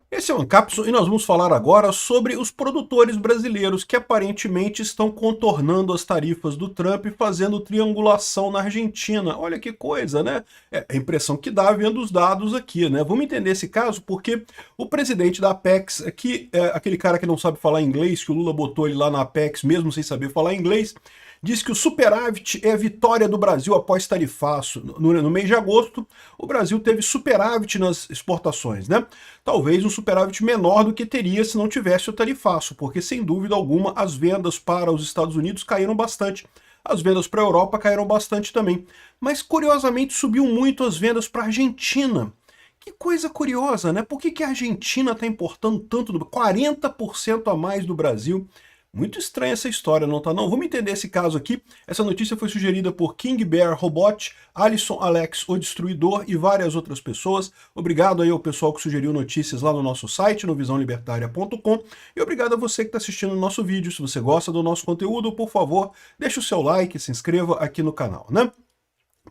Esse é o Ancapsu e nós vamos falar agora sobre os produtores brasileiros que aparentemente estão contornando as tarifas do Trump e fazendo triangulação na Argentina. Olha que coisa, né? É a impressão que dá vendo os dados aqui, né? Vamos entender esse caso porque o presidente da Apex, aqui, aquele cara que não sabe falar inglês, que o Lula botou ele lá na Apex mesmo sem saber falar inglês, diz que o superávit é a vitória do Brasil após tarifaço. No mês de agosto, o Brasil teve superávit nas exportações, né? Talvez um superávit menor do que teria se não tivesse o tarifaço, porque sem dúvida alguma as vendas para os Estados Unidos caíram bastante. As vendas para a Europa caíram bastante também. Mas curiosamente subiu muito as vendas para a Argentina. Que coisa curiosa, né? Por que a Argentina está importando tanto, 40% a mais do Brasil? Muito estranha essa história, não tá não? Vamos entender esse caso aqui. Essa notícia foi sugerida por King Bear Robot, Alisson Alex, o Destruidor e várias outras pessoas. Obrigado aí ao pessoal que sugeriu notícias lá no nosso site, no visãolibertaria.com. E obrigado a você que está assistindo o nosso vídeo. Se você gosta do nosso conteúdo, por favor, deixe o seu like, se inscreva aqui no canal, né?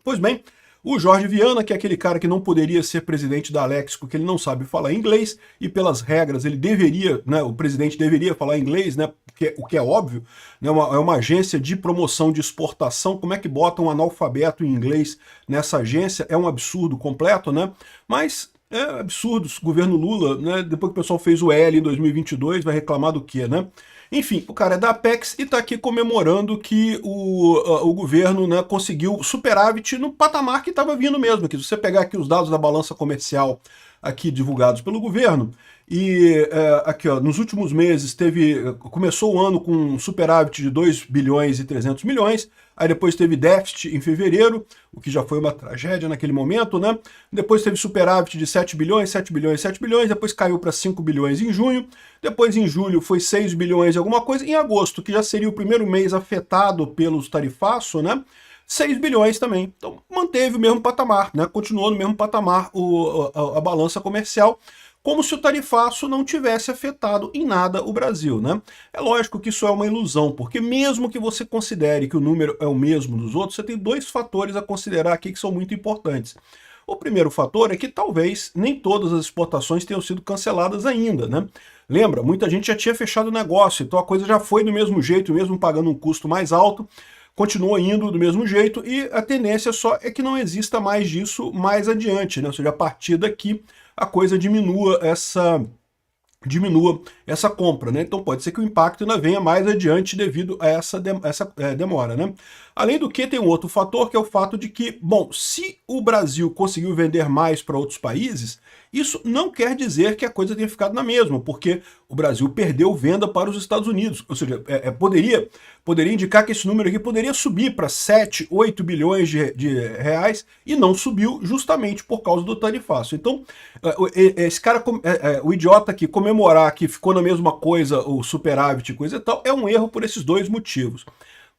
Pois bem, o Jorge Viana, que é aquele cara que não poderia ser presidente da Alex porque ele não sabe falar inglês, e pelas regras ele deveria, né, o presidente deveria falar inglês, né, o que é óbvio, né, é uma agência de promoção de exportação, como é que bota um analfabeto em inglês nessa agência? É um absurdo completo, né? Mas é absurdo, o governo Lula, né, depois que o pessoal fez o L em 2022, vai reclamar do quê, né? Enfim, o cara é da Apex e está aqui comemorando que o governo, né, conseguiu superávit no patamar que estava vindo mesmo. Que se você pegar aqui os dados da balança comercial aqui divulgados pelo governo, e aqui ó, nos últimos meses começou o ano com um superávit de 2 bilhões e 300 milhões, aí depois teve déficit em fevereiro, o que já foi uma tragédia naquele momento, né? Depois teve superávit de 7 bilhões, 7 bilhões, 7 bilhões, depois caiu para 5 bilhões em junho, depois em julho foi 6 bilhões e alguma coisa, em agosto, que já seria o primeiro mês afetado pelos tarifaço, né? 6 bilhões também. Então manteve o mesmo patamar, né? Continuou no mesmo patamar a balança comercial, como se o tarifaço não tivesse afetado em nada o Brasil, né? É lógico que isso é uma ilusão, porque mesmo que você considere que o número é o mesmo dos outros, você tem dois fatores a considerar aqui que são muito importantes. O primeiro fator é que talvez nem todas as exportações tenham sido canceladas ainda, né? Lembra, muita gente já tinha fechado o negócio, então a coisa já foi do mesmo jeito, mesmo pagando um custo mais alto, continua indo do mesmo jeito e a tendência só é que não exista mais disso mais adiante, né? Ou seja, a partir daqui a coisa diminua essa compra, né? Então pode ser que o impacto ainda venha mais adiante devido a essa demora, né? Além do que, tem um outro fator, que é o fato de que, bom, se o Brasil conseguiu vender mais para outros países, isso não quer dizer que a coisa tenha ficado na mesma, porque o Brasil perdeu venda para os Estados Unidos, ou seja, poderia indicar que esse número aqui poderia subir para 7, 8 bilhões de reais, e não subiu justamente por causa do tarifaço. Então, esse cara, o idiota aqui, comemorar que ficou na mesma coisa, o superávit e coisa e tal, é um erro por esses dois motivos.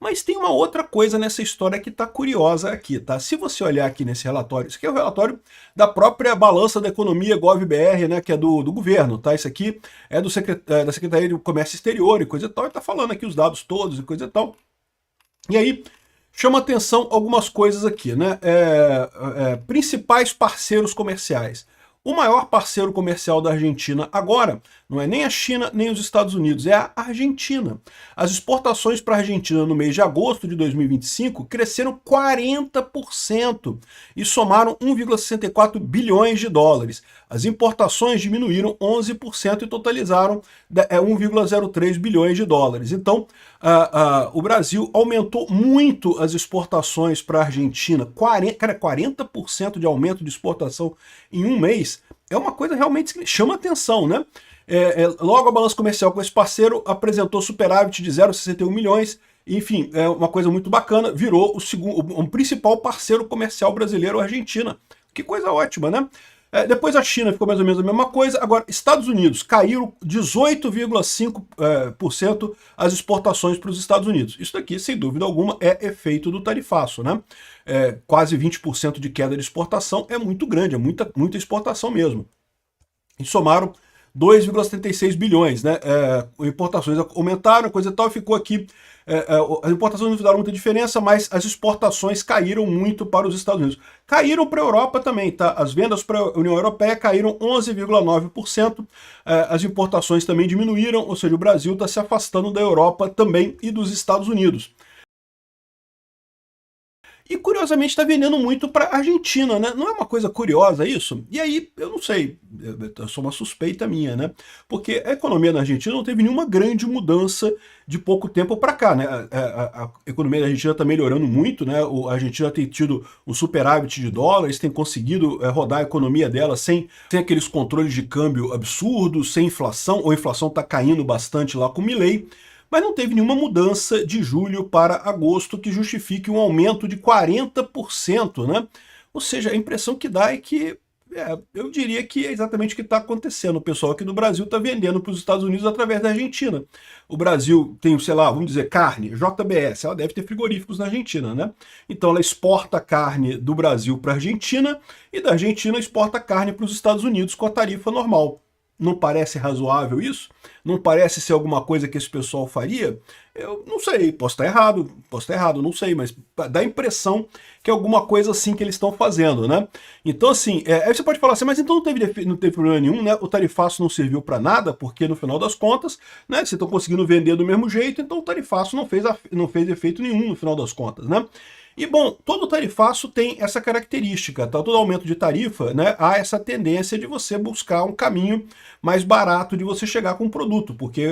Mas tem uma outra coisa nessa história que está curiosa aqui, tá? Se você olhar aqui nesse relatório, isso aqui é o relatório da própria Balança da Economia GovBR, né, que é do governo, tá? Isso aqui é da Secretaria de Comércio Exterior e coisa e tal, e tá falando aqui os dados todos e coisa e tal. E aí, chama atenção algumas coisas aqui, né? Principais parceiros comerciais. O maior parceiro comercial da Argentina agora não é nem a China nem os Estados Unidos, é a Argentina. As exportações para a Argentina no mês de agosto de 2025 cresceram 40% e somaram 1,64 bilhões de dólares. As importações diminuíram 11% e totalizaram 1,03 bilhões de dólares. Então, o Brasil aumentou muito as exportações para a Argentina. 40% de aumento de exportação em um mês é uma coisa realmente que chama atenção, né? Logo a balança comercial com esse parceiro apresentou superávit de 0,61 milhões, enfim, é uma coisa muito bacana, virou o principal parceiro comercial brasileiro, a Argentina. Que coisa ótima, né? Depois a China ficou mais ou menos a mesma coisa. Agora, Estados Unidos caíram 18,5% as exportações para os Estados Unidos. Isso daqui, sem dúvida alguma, é efeito do tarifaço, né? Quase 20% de queda de exportação é muito grande, é muita exportação mesmo. E somaram 2,76 bilhões, né? Importações aumentaram, coisa e tal, ficou aqui. As importações não fizeram muita diferença, mas as exportações caíram muito para os Estados Unidos. Caíram para a Europa também, tá? As vendas para a União Europeia caíram 11,9%, as importações também diminuíram, ou seja, o Brasil está se afastando da Europa também e dos Estados Unidos. E curiosamente está vendendo muito para a Argentina, né? Não é uma coisa curiosa isso? E aí, eu não sei, é só uma suspeita minha, né? Porque a economia na Argentina não teve nenhuma grande mudança de pouco tempo para cá, né? A economia da Argentina está melhorando muito, né? A Argentina tem tido um superávit de dólares, tem conseguido rodar a economia dela sem aqueles controles de câmbio absurdos, sem inflação, ou a inflação está caindo bastante lá com o Milei. Mas não teve nenhuma mudança de julho para agosto que justifique um aumento de 40%, né? Ou seja, a impressão que dá é que, eu diria que é exatamente o que está acontecendo. O pessoal aqui do Brasil está vendendo para os Estados Unidos através da Argentina. O Brasil tem, sei lá, vamos dizer, carne, JBS, ela deve ter frigoríficos na Argentina, né? Então ela exporta carne do Brasil para a Argentina e da Argentina exporta carne para os Estados Unidos com a tarifa normal. Não parece razoável isso? Não parece ser alguma coisa que esse pessoal faria? Eu não sei, posso estar errado, não sei, mas dá a impressão que é alguma coisa assim que eles estão fazendo, né? Então, assim, aí você pode falar assim, mas então não teve problema nenhum, né? O tarifaço não serviu para nada, porque no final das contas, né, vocês estão conseguindo vender do mesmo jeito, então o tarifaço não fez efeito nenhum no final das contas, né? E, bom, todo tarifaço tem essa característica, tá? Todo aumento de tarifa, né, há essa tendência de você buscar um caminho mais barato de você chegar com um produto, porque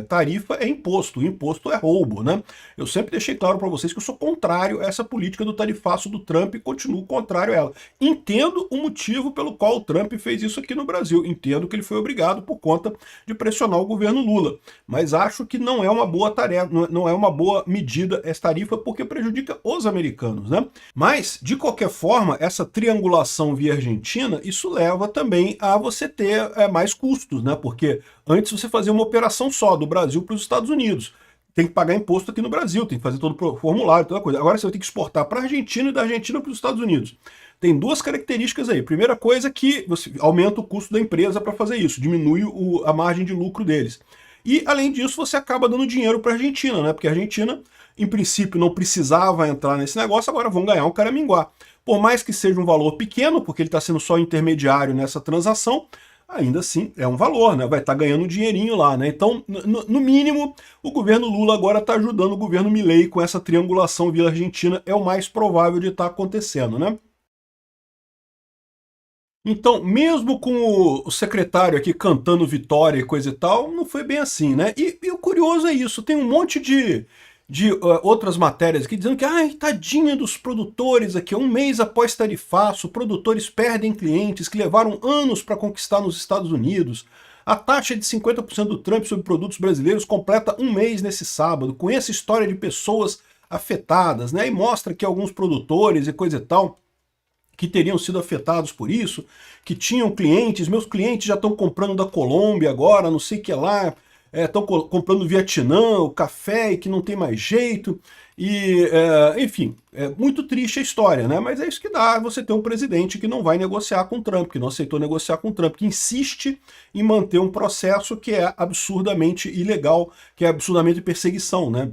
tarifa é imposto, imposto é roubo, né? Eu sempre deixei claro para vocês que eu sou contrário a essa política do tarifaço do Trump e continuo contrário a ela. Entendo o motivo pelo qual o Trump fez isso aqui no Brasil, entendo que ele foi obrigado por conta de pressionar o governo Lula, mas acho que não é uma boa tarefa, não é uma boa medida essa tarifa, porque prejudica os americanos, né? Mas, de qualquer forma, essa triangulação via Argentina, isso leva também a você ter mais custos, né? Porque antes você fazia uma operação só, do Brasil para os Estados Unidos. Tem que pagar imposto aqui no Brasil, tem que fazer todo o formulário, toda coisa. Agora você vai ter que exportar para a Argentina e da Argentina para os Estados Unidos. Tem duas características aí. Primeira coisa é que você aumenta o custo da empresa para fazer isso, diminui a margem de lucro deles. E, além disso, você acaba dando dinheiro para a Argentina, né? Porque a Argentina, em princípio, não precisava entrar nesse negócio, agora vão ganhar um caraminguá. Por mais que seja um valor pequeno, porque ele está sendo só intermediário nessa transação, ainda assim é um valor, né? Vai estar ganhando um dinheirinho lá, né? Então, no mínimo, o governo Lula agora está ajudando o governo Milei com essa triangulação via Argentina, é o mais provável de estar acontecendo, né? Então, mesmo com o secretário aqui cantando vitória e coisa e tal, não foi bem assim, né? E o curioso é isso, tem um monte de outras matérias aqui dizendo que, ai, tadinha dos produtores aqui, um mês após tarifaço, produtores perdem clientes que levaram anos para conquistar nos Estados Unidos. A taxa de 50% do Trump sobre produtos brasileiros completa um mês nesse sábado, com essa história de pessoas afetadas, né? E mostra que alguns produtores e coisa e tal que teriam sido afetados por isso, que tinham clientes, meus clientes já estão comprando da Colômbia agora, não sei o que lá, estão comprando do Vietnã, o café, e que não tem mais jeito, e enfim, é muito triste a história, né? Mas é isso que dá você ter um presidente que não vai negociar com o Trump, que não aceitou negociar com o Trump, que insiste em manter um processo que é absurdamente ilegal, que é absurdamente perseguição, né?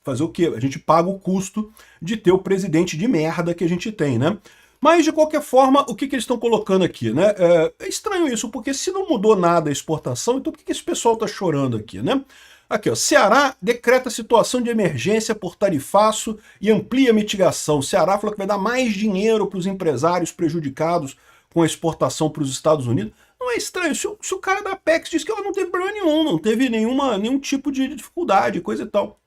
Fazer o quê? A gente paga o custo de ter o presidente de merda que a gente tem, né? Mas, de qualquer forma, o que eles estão colocando aqui, né? É estranho isso, porque se não mudou nada a exportação, então por que esse pessoal está chorando aqui, né? Aqui, ó, Ceará decreta situação de emergência por tarifaço e amplia a mitigação. O Ceará falou que vai dar mais dinheiro para os empresários prejudicados com a exportação para os Estados Unidos. Não é estranho? Se o cara da Apex diz que ela não teve problema nenhum, não teve nenhum tipo de dificuldade, coisa e tal.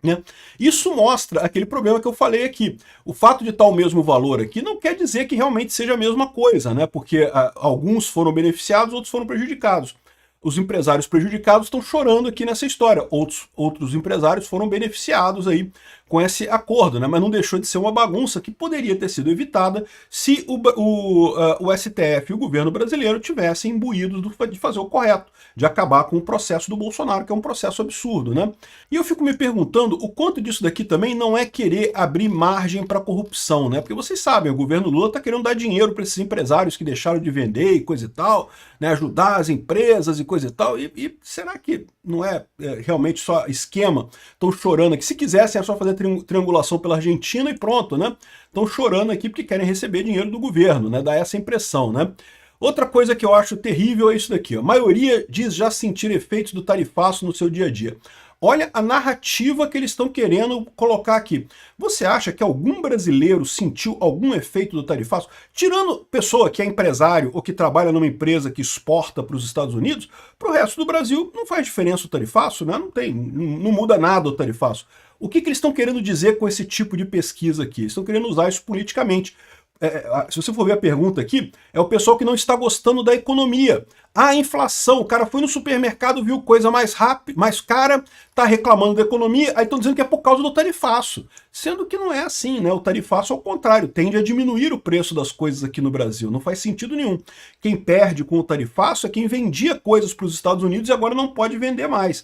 Né? Isso mostra aquele problema que eu falei aqui. O fato de estar o mesmo valor aqui não quer dizer que realmente seja a mesma coisa, né? Porque alguns foram beneficiados, outros foram prejudicados. Os empresários prejudicados estão chorando aqui nessa história. Outros empresários foram beneficiados aí com esse acordo, né? Mas não deixou de ser uma bagunça que poderia ter sido evitada se o STF e o governo brasileiro tivessem imbuídos de fazer o correto, de acabar com o processo do Bolsonaro, que é um processo absurdo, né? E eu fico me perguntando o quanto disso daqui também não é querer abrir margem para corrupção, né? Porque vocês sabem, o governo Lula está querendo dar dinheiro para esses empresários que deixaram de vender e coisa e tal, né? Ajudar as empresas e coisa e tal. E será que não é realmente só esquema? Estão chorando aqui. Se quisessem é só fazer triangulação pela Argentina e pronto, né? Estão chorando aqui porque querem receber dinheiro do governo, né? Dá essa impressão, né? Outra coisa que eu acho terrível é isso daqui. A maioria diz já sentir efeitos do tarifaço no seu dia a dia. Olha a narrativa que eles estão querendo colocar aqui. Você acha que algum brasileiro sentiu algum efeito do tarifaço? Tirando pessoa que é empresário ou que trabalha numa empresa que exporta para os Estados Unidos, para o resto do Brasil não faz diferença o tarifaço, né? Não muda nada o tarifaço. O que eles estão querendo dizer com esse tipo de pesquisa aqui? Eles estão querendo usar isso politicamente. Se você for ver a pergunta aqui, é o pessoal que não está gostando da economia. A inflação, o cara foi no supermercado, viu coisa mais rápida, mais cara, tá reclamando da economia, aí estão dizendo que é por causa do tarifaço. Sendo que não é assim, né? O tarifaço, ao contrário, tende a diminuir o preço das coisas aqui no Brasil. Não faz sentido nenhum. Quem perde com o tarifaço é quem vendia coisas para os Estados Unidos e agora não pode vender mais.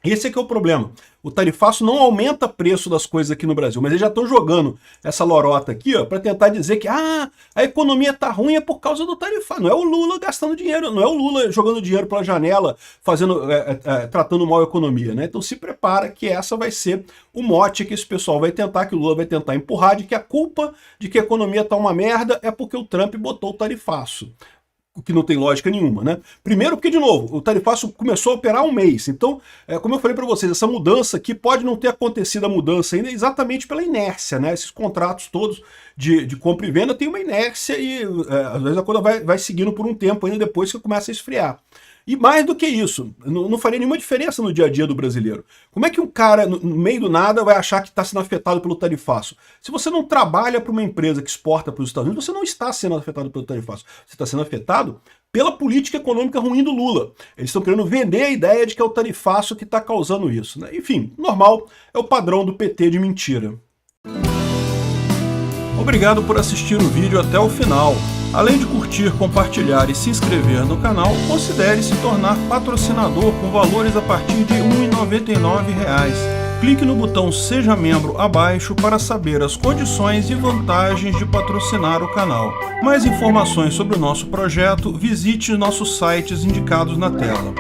Esse é que é o problema. O tarifaço não aumenta o preço das coisas aqui no Brasil, mas eles já estão jogando essa lorota aqui para tentar dizer que a economia tá ruim é por causa do tarifaço. Não é o Lula gastando dinheiro, não é o Lula jogando dinheiro pela janela, tratando mal a economia, né? Então se prepara que essa vai ser o mote que esse pessoal vai tentar, que o Lula vai tentar empurrar, de que a culpa de que a economia tá uma merda é porque o Trump botou o tarifaço. O que não tem lógica nenhuma, né? Primeiro porque, de novo, o tarifaço começou a operar há um mês. Então, como eu falei para vocês, essa mudança aqui pode não ter acontecido a mudança ainda exatamente pela inércia, né? Esses contratos todos de compra e venda têm uma inércia e às vezes a coisa vai seguindo por um tempo ainda depois que começa a esfriar. E mais do que isso, não faria nenhuma diferença no dia a dia do brasileiro. Como é que um cara, no meio do nada, vai achar que está sendo afetado pelo tarifaço? Se você não trabalha para uma empresa que exporta para os Estados Unidos, você não está sendo afetado pelo tarifaço. Você está sendo afetado pela política econômica ruim do Lula. Eles estão querendo vender a ideia de que é o tarifaço que está causando isso, né? Enfim, normal, é o padrão do PT de mentira. Obrigado por assistir o vídeo até o final. Além de curtir, compartilhar e se inscrever no canal, considere se tornar patrocinador com valores a partir de R$ 1,99. Clique no botão Seja Membro abaixo para saber as condições e vantagens de patrocinar o canal. Mais informações sobre o nosso projeto, visite nossos sites indicados na tela.